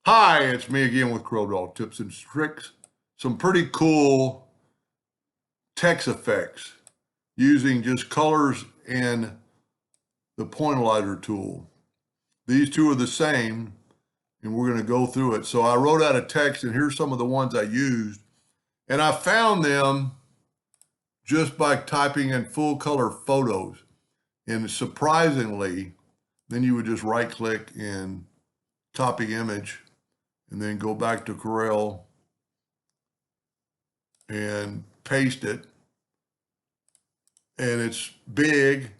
Hi, it's me again with Corel tips and tricks. Some pretty cool text effects using just colors and the POINTILLIZER tool. These two are the same, and we're going to go through it. So I wrote out a text, and here's some of the ones I used. And I found them just by typing in full color photos. And surprisingly, then you would just right click and copy image, and then go back to Corel and paste it. And it's big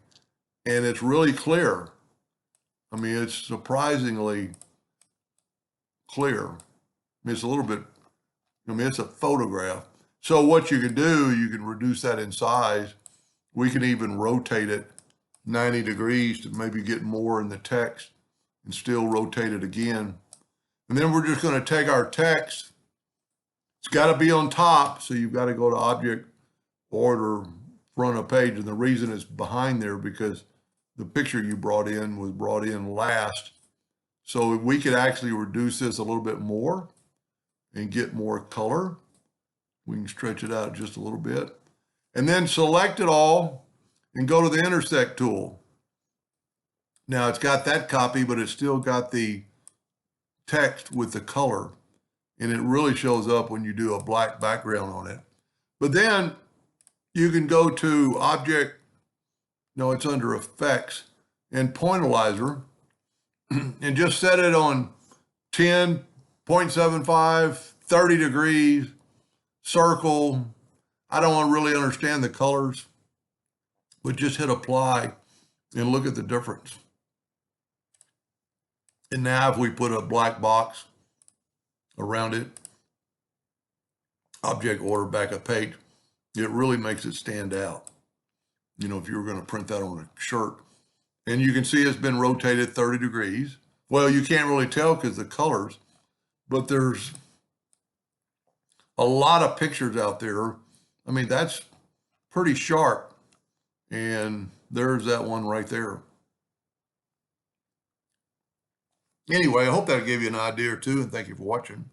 and it's really clear. I mean, it's surprisingly clear. I mean, it's a little bit, it's a photograph. So what you can do, you can reduce that in size. We can even rotate it 90 degrees to maybe get more in the text and still rotate it again. And then we're just going to take our text. It's got to be on top, so you've got to go to Object, Order, Front of Page. And the reason it's behind there because the picture you brought in was brought in last. So we could actually reduce this a little bit more and get more color. We can stretch it out just a little bit. And then select it all and go to the Intersect tool. Now it's got that copy, but it's still got the text with the color. And it really shows up when you do a black background on it. But then you can go to Object, no, it's under Effects, and POINTILLIZER, and just set it on 10, 0.75, 30 degrees, circle. I don't want to really understand the colors, but just hit apply and look at the difference. And now if we put a black box around it, Object, Order, Backup Page, it really makes it stand out. You know, if you were going to print that on a shirt. And you can see it's been rotated 30 degrees. Well, you can't really tell because the colors, but there's a lot of pictures out there. I mean, that's pretty sharp. And there's that one right there. Anyway, I hope that gave you an idea or two, and thank you for watching.